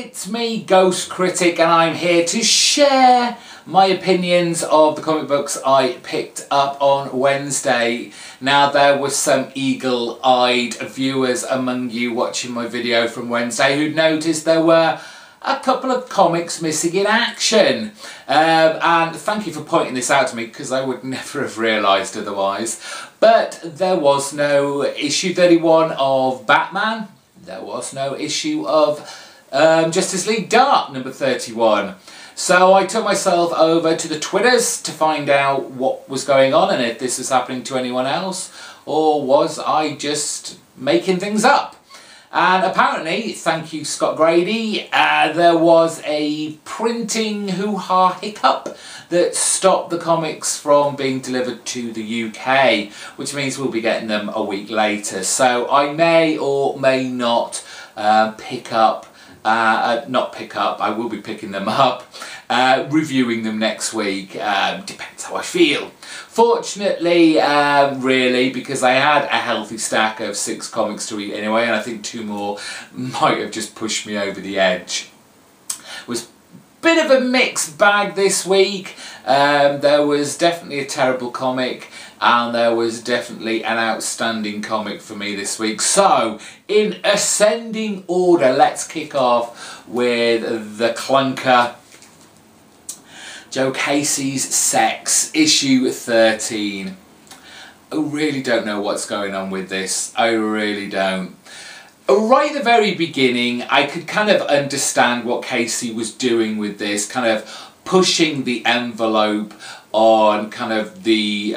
It's me, GhostCritic, and I'm here to share my opinions of the comic books I picked up on Wednesday. Now, there were some eagle-eyed viewers among you watching my video from Wednesday who'd noticed there were a couple of comics missing in action. And thank you for pointing this out to me, because I would never have realised otherwise. But there was no issue 31 of Batman. There was no issue of Justice League Dark number 31. So I took myself over to the Twitters to find out what was going on and if this was happening to anyone else, or was I just making things up. And apparently, thank you Scott Grady, there was a printing hoo-ha hiccup that stopped the comics from being delivered to the UK, which means we'll be getting them a week later. So I may or may not I will be picking them up, reviewing them next week, depends how I feel. Fortunately, really, because I had a healthy stack of 6 comics to read anyway, and I think 2 more might have just pushed me over the edge. It was a bit of a mixed bag this week. There was definitely a terrible comic, and there was definitely an outstanding comic for me this week. So, in ascending order, let's kick off with the clunker, Joe Casey's Sex, issue 13. I really don't know what's going on with this. I really don't. Right at the very beginning, I could kind of understand what Casey was doing with this, kind of pushing the envelope on kind of the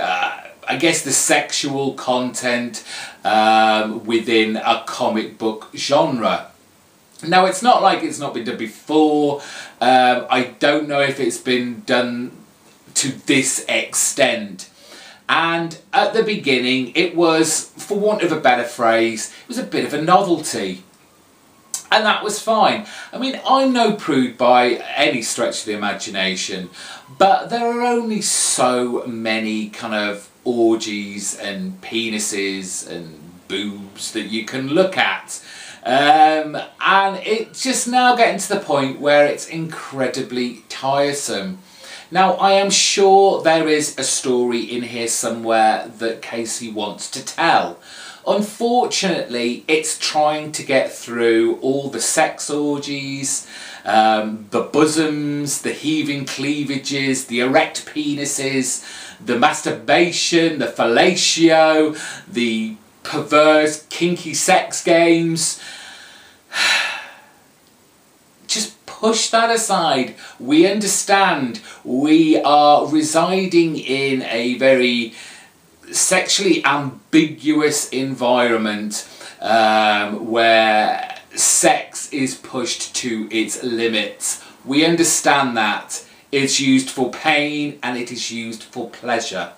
I guess the sexual content within a comic book genre. Now, it's not like it's not been done before. I don't know if it's been done to this extent. And at the beginning, it was, for want of a better phrase, it was a bit of a novelty. And that was fine. I mean, I'm no prude by any stretch of the imagination, but there are only so many kind of orgies and penises and boobs that you can look at. And it's just now getting to the point where it's incredibly tiresome. Now, I am sure there is a story in here somewhere that Casey wants to tell. Unfortunately, it's trying to get through all the sex orgies, the bosoms, the heaving cleavages, the erect penises, the masturbation, the fellatio, the perverse kinky sex games. Just push that aside. We understand we are residing in a very sexually ambiguous environment where sex is pushed to its limits. We understand that. It's used for pain and it is used for pleasure.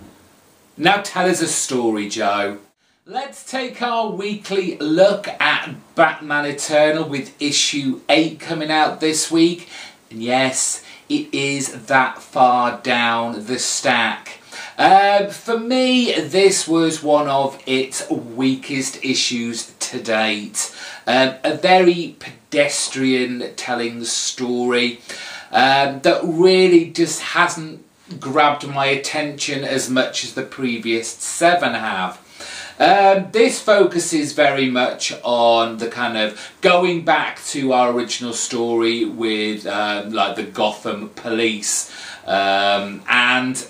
Now tell us a story, Joe. Let's take our weekly look at Batman Eternal with issue 8 coming out this week. And yes, it is that far down the stack. For me, this was one of its weakest issues to date. A very pedestrian telling story that really just hasn't grabbed my attention as much as the previous 7 have. This focuses very much on the kind of going back to our original story with like the Gotham police, and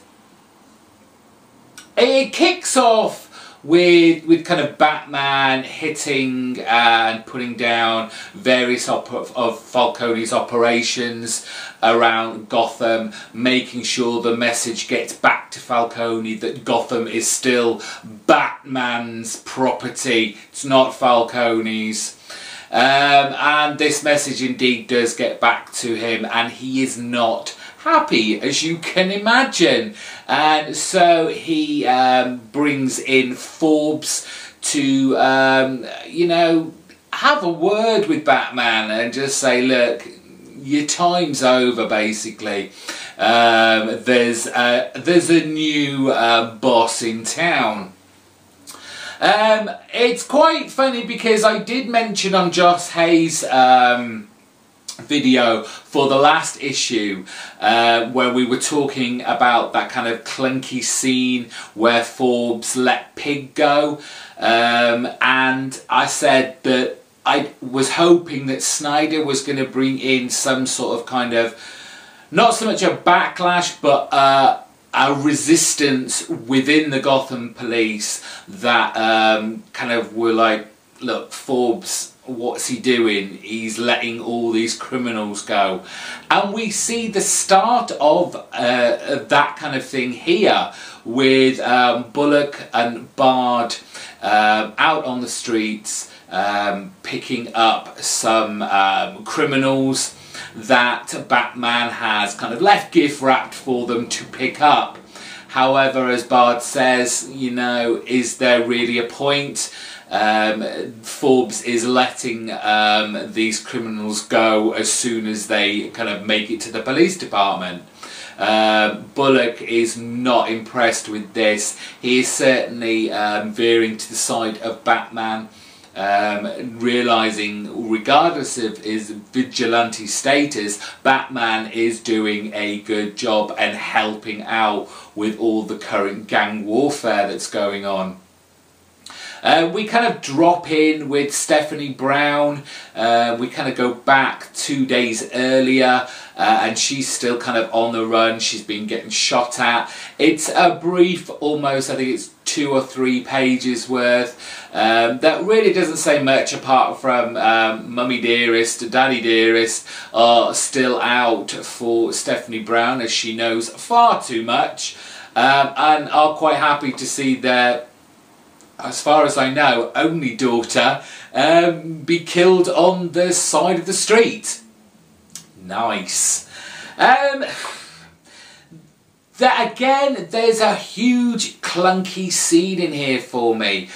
it kicks off with kind of Batman hitting and putting down various of Falcone's operations around Gotham, making sure the message gets back to Falcone that Gotham is still Batman's property, it's not Falcone's. And this message indeed does get back to him, and he is not happy, as you can imagine. And so he brings in Forbes to, you know, have a word with Batman and just say, look, your time's over, basically. There's a new boss in town. It's quite funny because I did mention on Joss Hayes' video for the last issue where we were talking about that kind of clunky scene where Forbes let Pig go, and I said that I was hoping that Snyder was going to bring in some sort of kind of, not so much a backlash, but a resistance within the Gotham police that kind of were like, look, Forbes, what's he doing? He's letting all these criminals go. And we see the start of that kind of thing here with Bullock and Bard out on the streets picking up some criminals that Batman has kind of left gift wrapped for them to pick up. However, as Bard says, you know, is there really a point? Forbes is letting these criminals go as soon as they kind of make it to the police department. Bullock is not impressed with this. He is certainly veering to the side of Batman, realising regardless of his vigilante status, Batman is doing a good job and helping out with all the current gang warfare that's going on. We kind of drop in with Stephanie Brown. We kind of go back 2 days earlier and she's still kind of on the run. She's been getting shot at. It's a brief, almost, I think it's 2 or 3 pages worth. That really doesn't say much apart from Mummy Dearest, Daddy Dearest are still out for Stephanie Brown, as she knows far too much, and are quite happy to see their, as far as I know, only daughter be killed on the side of the street. Nice. That again, there's a huge clunky scene in here for me.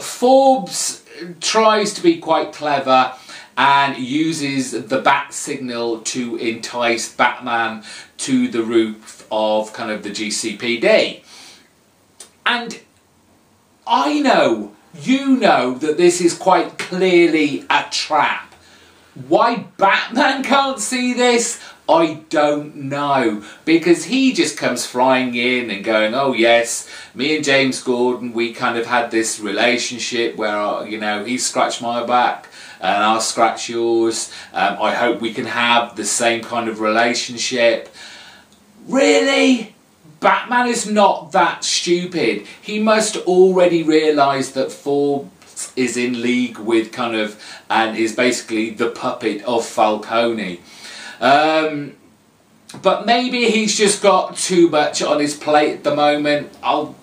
Forbes tries to be quite clever and uses the bat signal to entice Batman to the roof of kind of the GCPD. And I know, you know, that this is quite clearly a trap. Why Batman can't see this, I don't know. Because he just comes flying in and going, oh yes, me and James Gordon, we kind of had this relationship where, you know, he scratched my back and I'll scratch yours. I hope we can have the same kind of relationship. Really? Batman is not that stupid. He must already realise that Forbes is in league with kind of, and is basically the puppet of Falcone. But maybe he's just got too much on his plate at the moment. I'll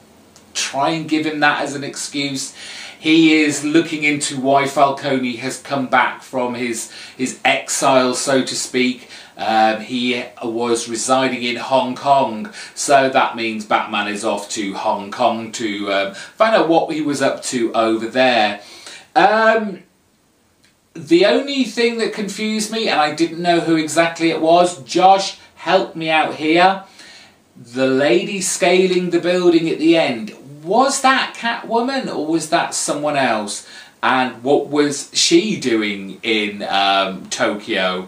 try and give him that as an excuse. He is looking into why Falcone has come back from his exile, so to speak. He was residing in Hong Kong, so that means Batman is off to Hong Kong to find out what he was up to over there. The only thing that confused me, and I didn't know who exactly it was, Josh, help me out here. The lady scaling the building at the end, was that Catwoman or was that someone else? And what was she doing in Tokyo?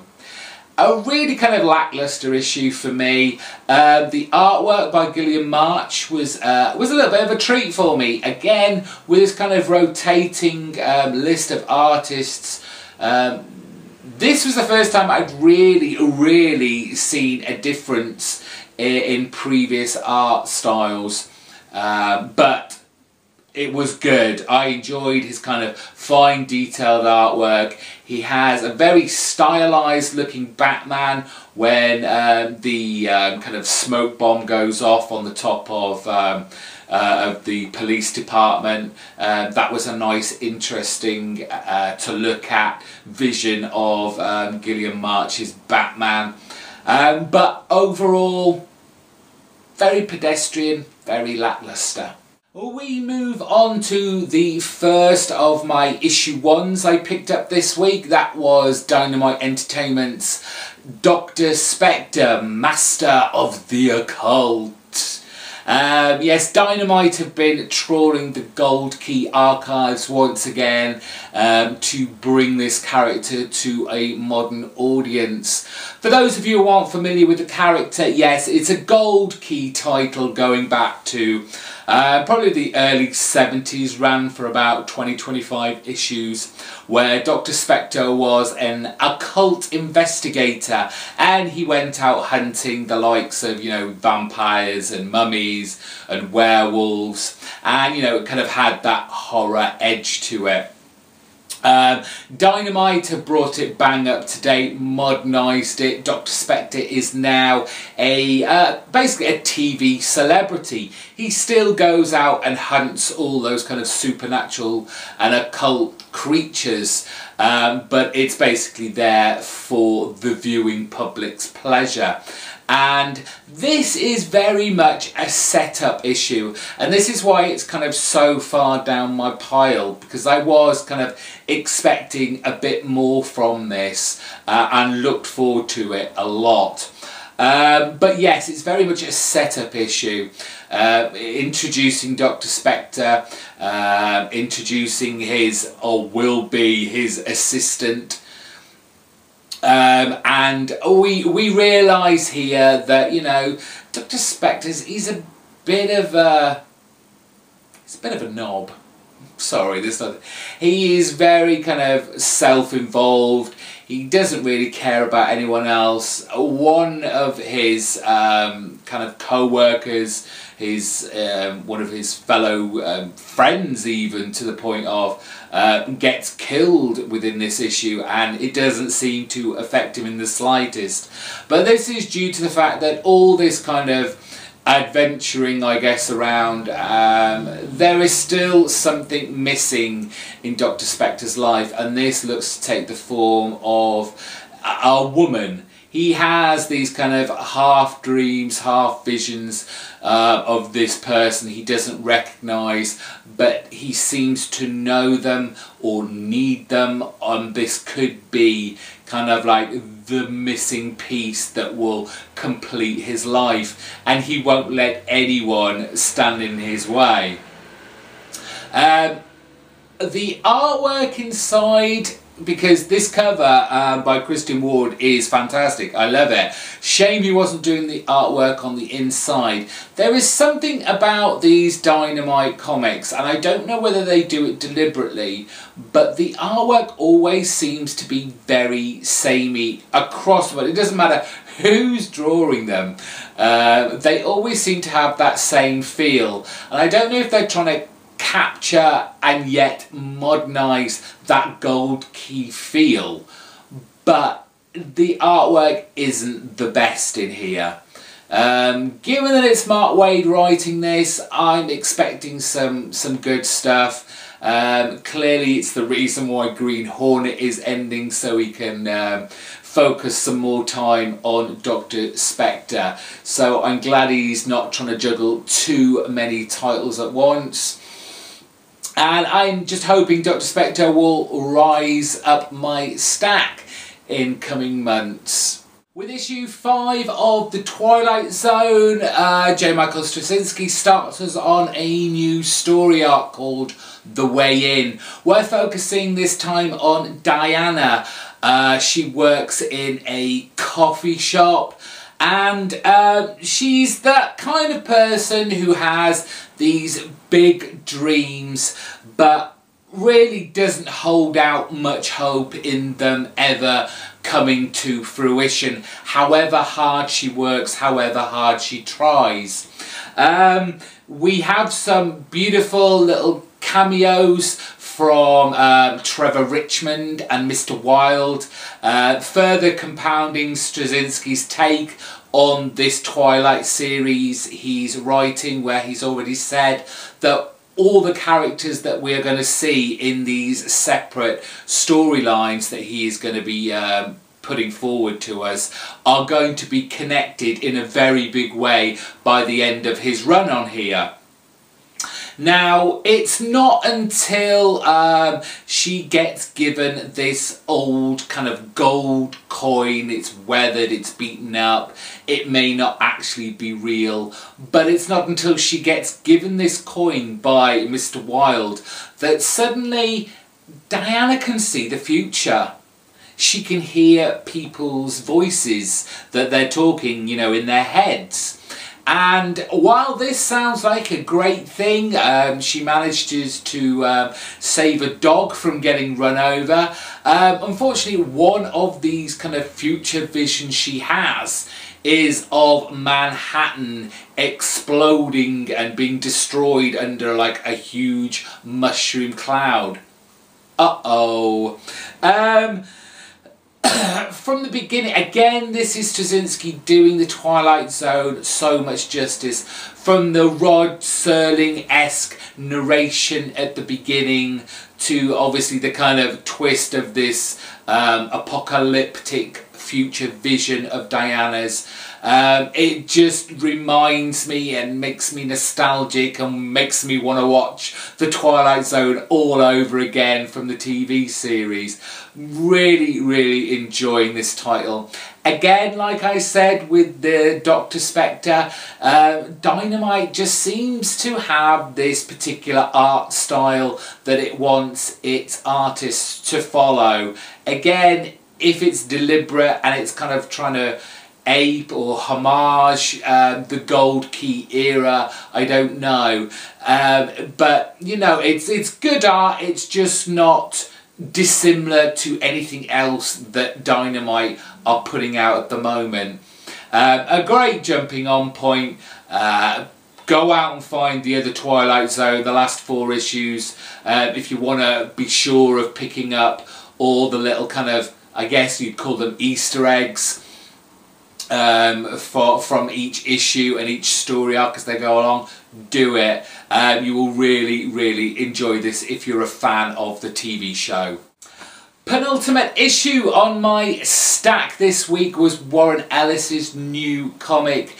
A really kind of lacklustre issue for me. The artwork by Gillian March was a little bit of a treat for me. Again, with this kind of rotating list of artists. This was the first time I'd really seen a difference in previous art styles. But it was good. I enjoyed his kind of fine detailed artwork. He has a very stylized looking Batman when the kind of smoke bomb goes off on the top of the police department. That was a nice, interesting to look at vision of Gillian March's Batman. But overall, very pedestrian, very lacklustre. We move on to the first of my issue ones I picked up this week. That was Dynamite Entertainment's Dr. Spector, Master of the Occult. Yes, Dynamite have been trawling the Gold Key archives once again to bring this character to a modern audience. For those of you who aren't familiar with the character, yes, it's a Gold Key title going back to probably the early 70s, ran for about 20-25 issues, where Dr. Spector was an occult investigator and he went out hunting the likes of, you know, vampires and mummies and werewolves, and, you know, it kind of had that horror edge to it. Dynamite have brought it bang up to date, modernised it. Dr. Spector is now a basically a TV celebrity. He still goes out and hunts all those kind of supernatural and occult creatures, but it's basically there for the viewing public's pleasure. And this is very much a setup issue, and this is why it's kind of so far down my pile, because I was kind of expecting a bit more from this and looked forward to it a lot. But yes, it's very much a setup issue. Introducing Dr. Spector, introducing his, or will be his, assistant. And we realise here that, you know, Dr. Spector, he's a bit of a knob. Sorry, this not. He is very kind of self-involved. He doesn't really care about anyone else. One of his kind of co-workers, one of his fellow friends, even to the point of gets killed within this issue, and it doesn't seem to affect him in the slightest. But this is due to the fact that all this kind of adventuring, I guess, around, there is still something missing in Dr. Spector's life, and this looks to take the form of a woman. He has these kind of half dreams, half visions of this person he doesn't recognise, but he seems to know them or need them, and this could be kind of like the missing piece that will complete his life, and he won't let anyone stand in his way. The artwork inside, because this cover by Christian Ward is fantastic. I love it. Shame he wasn't doing the artwork on the inside. There is something about these Dynamite comics, and I don't know whether they do it deliberately, but the artwork always seems to be very samey across the board. It doesn't matter who's drawing them. They always seem to have that same feel, and I don't know if they're trying to capture and yet modernise that Gold Key feel, but the artwork isn't the best in here. Given that it's Mark Waid writing this, I'm expecting some good stuff. Clearly it's the reason why Green Hornet is ending, so he can focus some more time on Dr. Spector. So I'm glad he's not trying to juggle too many titles at once. And I'm just hoping Dr. Spector will rise up my stack in coming months. With issue 5 of the Twilight Zone, J. Michael Straczynski starts us on a new story arc called The Way In. We're focusing this time on Diana. She works in a coffee shop, and she's that kind of person who has these big dreams but really doesn't hold out much hope in them ever coming to fruition, however hard she works, however hard she tries. We have some beautiful little cameos from Trevor Richmond and Mr. Wilde, further compounding Straczynski's take on this Twilight series he's writing, where he's already said that all the characters that we're going to see in these separate storylines that he is going to be putting forward to us are going to be connected in a very big way by the end of his run on here. Now, it's not until she gets given this old kind of gold coin, it's weathered, it's beaten up, it may not actually be real, but it's not until she gets given this coin by Mr. Wilde that suddenly Diana can see the future. She can hear people's voices that they're talking, you know, in their heads. And while this sounds like a great thing, she manages to save a dog from getting run over. Unfortunately, one of these kind of future visions she has is of Manhattan exploding and being destroyed under like a huge mushroom cloud. Uh-oh. From the beginning, again, this is Straczynski doing the Twilight Zone so much justice. From the Rod Serling-esque narration at the beginning to obviously the kind of twist of this apocalyptic future vision of Diana's. It just reminds me and makes me nostalgic and makes me want to watch the Twilight Zone all over again from the TV series. Really, really enjoying this title. Again, like I said with the Dr. Spector, Dynamite just seems to have this particular art style that it wants its artists to follow. Again, if it's deliberate and it's kind of trying to ape or homage the Gold Key era, I don't know. But, you know, it's good art, it's just not dissimilar to anything else that Dynamite are putting out at the moment. A great jumping on point. Go out and find the other Twilight Zone, the last 4 issues, if you want to be sure of picking up all the little kind of, I guess you'd call them Easter eggs from each issue and each story arc as they go along. Do it. You will really, really enjoy this if you're a fan of the TV show. Penultimate issue on my stack this week was Warren Ellis's new comic,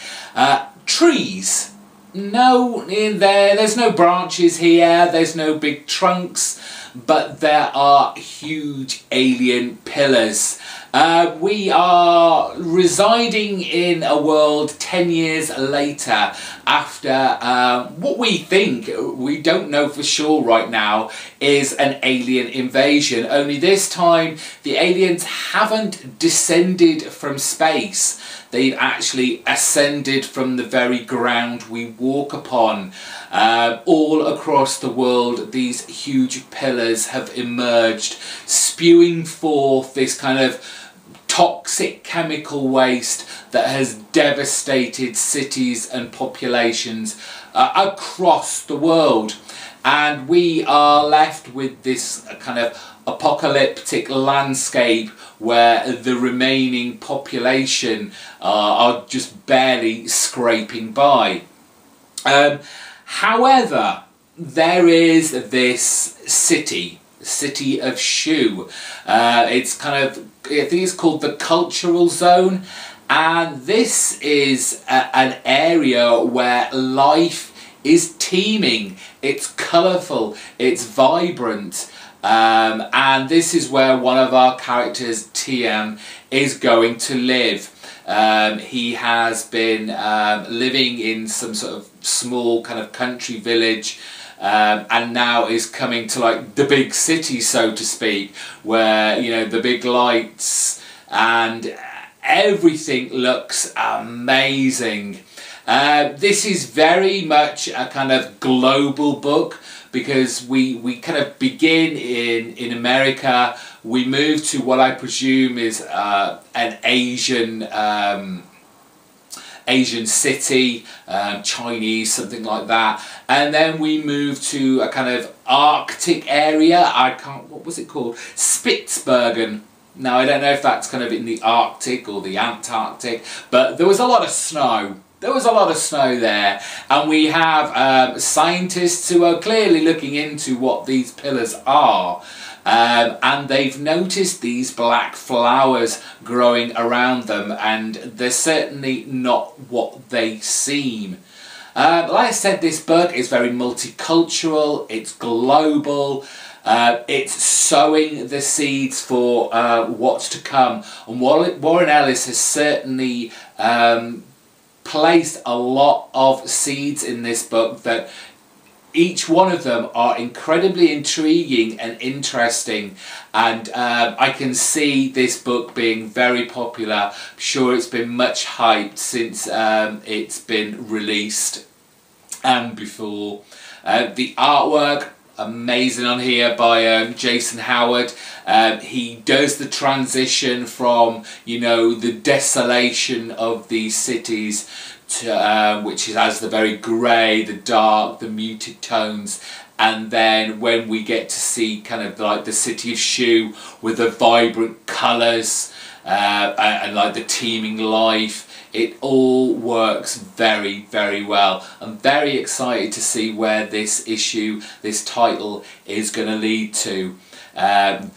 Trees. No, there's no branches here, there's no big trunks, but there are huge alien pillars. We are residing in a world 10 years later after what we think, we don't know for sure right now, is an alien invasion. Only this time the aliens haven't descended from space. They've actually ascended from the very ground we walk upon. All across the world, these huge pillars have emerged, spewing forth this kind of toxic chemical waste that has devastated cities and populations across the world. And we are left with this kind of apocalyptic landscape where the remaining population are just barely scraping by. However, there is this city of Shu. It's kind of, I think it's called the Cultural Zone, and this is an area where life is teeming, it's colourful, it's vibrant, and this is where one of our characters, TM, is going to live. He has been living in some sort of small kind of country village, and now is coming to like the big city, so to speak, where, you know, the big lights and everything looks amazing. This is very much a kind of global book, because we kind of begin in America, we move to what I presume is an Asian city, Chinese, something like that, and then we move to a kind of Arctic area. What was it called? Spitsbergen. Now I don't know if that's kind of in the Arctic or the Antarctic, but there was a lot of snow. There was a lot of snow there, and we have scientists who are clearly looking into what these pillars are, and they've noticed these black flowers growing around them, and they're certainly not what they seem. Like I said, this book is very multicultural, it's global, it's sowing the seeds for what's to come. And Warren Ellis has certainly placed a lot of seeds in this book that each one of them are incredibly intriguing and interesting, and I can see this book being very popular. I'm sure it's been much hyped since it's been released and before. The artwork, amazing on here by Jason Howard. He does the transition from, you know, the desolation of these cities to, which has the very grey, the dark, the muted tones, and then when we get to see kind of like the city of Shu with the vibrant colours and like the teeming life, it all works very, very well. I'm very excited to see where this issue, this title, is going to lead to.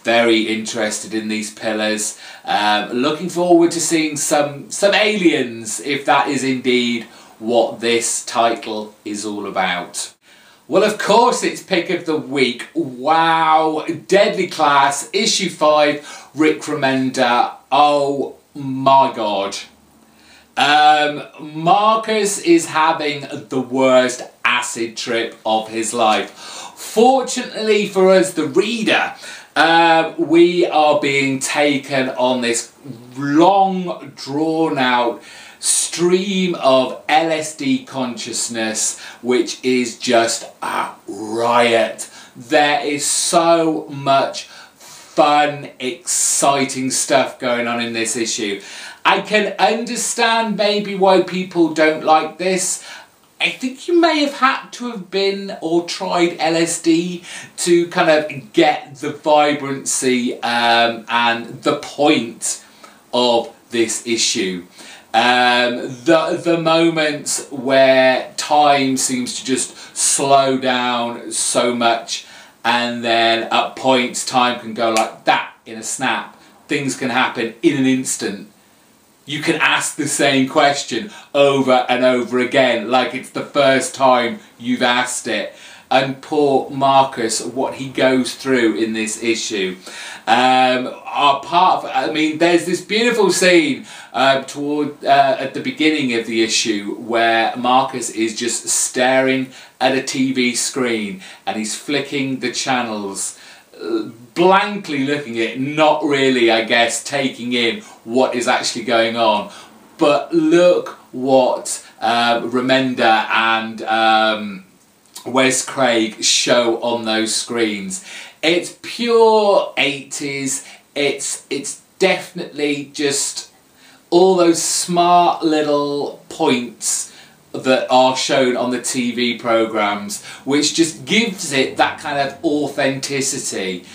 Very interested in these pillars. Looking forward to seeing some aliens, if that is indeed what this title is all about. Well, of course, it's pick of the week. Wow, Deadly Class, issue 5, Rick Remender. Oh my god. Marcus is having the worst acid trip of his life. Fortunately for us, the reader, we are being taken on this long, drawn-out stream of LSD consciousness, which is just a riot. There is so much fun, exciting stuff going on in this issue. I can understand maybe why people don't like this. I think you may have had to have been or tried LSD to kind of get the vibrancy and the point of this issue. The moments where time seems to just slow down so much, and then at points time can go like that in a snap. Things can happen in an instant. You can ask the same question over and over again, like it's the first time you've asked it. And poor Marcus, what he goes through in this issue. I mean, there's this beautiful scene at the beginning of the issue where Marcus is just staring at a TV screen and he's flicking the channels, blankly looking at it, not really, I guess, taking in what is actually going on. But look what Remender and Wes Craig show on those screens. It's pure 80s. It's definitely just all those smart little points that are shown on the TV programs, which just gives it that kind of authenticity.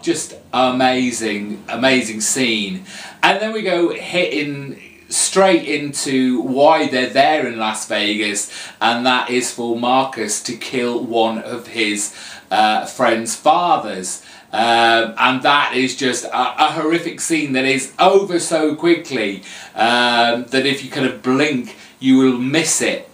Just amazing, amazing scene. And then we go hitting straight into why they're there in Las Vegas, and that is for Marcus to kill one of his friend's fathers. And that is just a horrific scene that is over so quickly that if you kind of blink, you will miss it.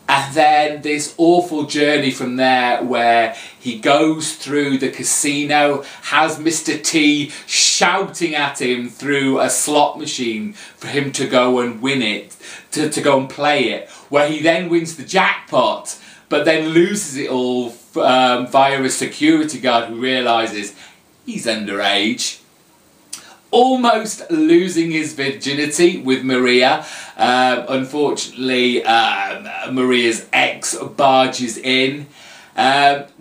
And then this awful journey from there where he goes through the casino, has Mr. T shouting at him through a slot machine for him to go and win it, to go and play it, where he then wins the jackpot, but then loses it all via a security guard who realises he's underage. Almost losing his virginity with Maria. Unfortunately, Maria's ex barges in.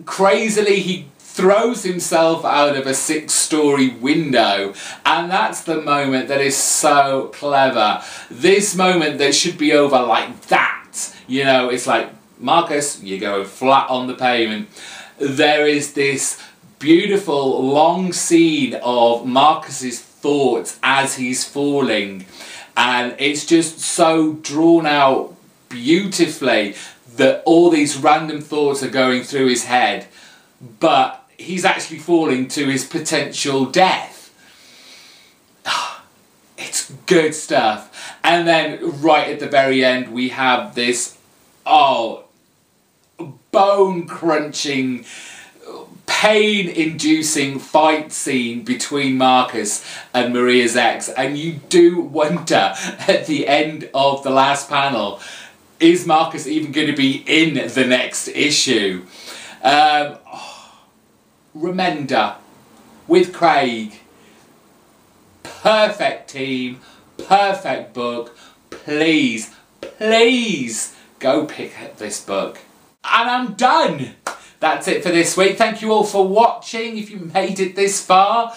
Crazily, he throws himself out of a 6-story window, and that's the moment that is so clever. This moment that should be over like that. You know, it's like, Marcus, you're going flat on the pavement. There is this beautiful long scene of Marcus's thoughts as he's falling, and it's just so drawn out beautifully that all these random thoughts are going through his head, but he's actually falling to his potential death. It's good stuff. And then right at the very end we have this oh, bone-crunching, pain-inducing fight scene between Marcus and Maria's ex, and you do wonder at the end of the last panel, is Marcus even going to be in the next issue? Remender with Craig, perfect team, perfect book. Please, please go pick up this book. And I'm done. That's it for this week. Thank you all for watching. If you made it this far,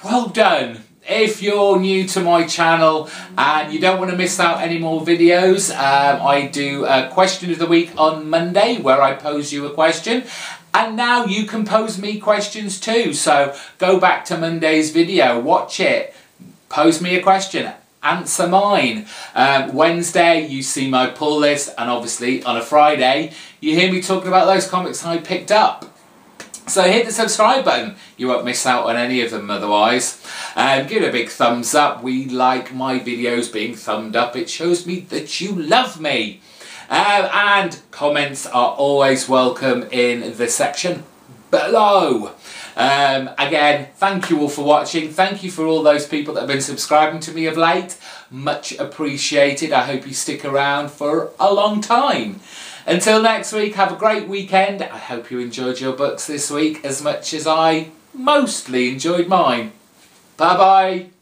well done. If you're new to my channel and you don't want to miss out any more videos, I do a question of the week on Monday where I pose you a question. And now you can pose me questions too. So go back to Monday's video, watch it, pose me a question, answer mine. Wednesday you see my pull list, and obviously on a Friday you hear me talking about those comics I picked up. So hit the subscribe button, you won't miss out on any of them otherwise. Give it a big thumbs up. We like my videos being thumbed up, it shows me that you love me. And comments are always welcome in the section below. Again, thank you all for watching. Thank you for all those people that have been subscribing to me of late. Much appreciated. I hope you stick around for a long time. Until next week, have a great weekend. I hope you enjoyed your books this week as much as I mostly enjoyed mine. Bye bye.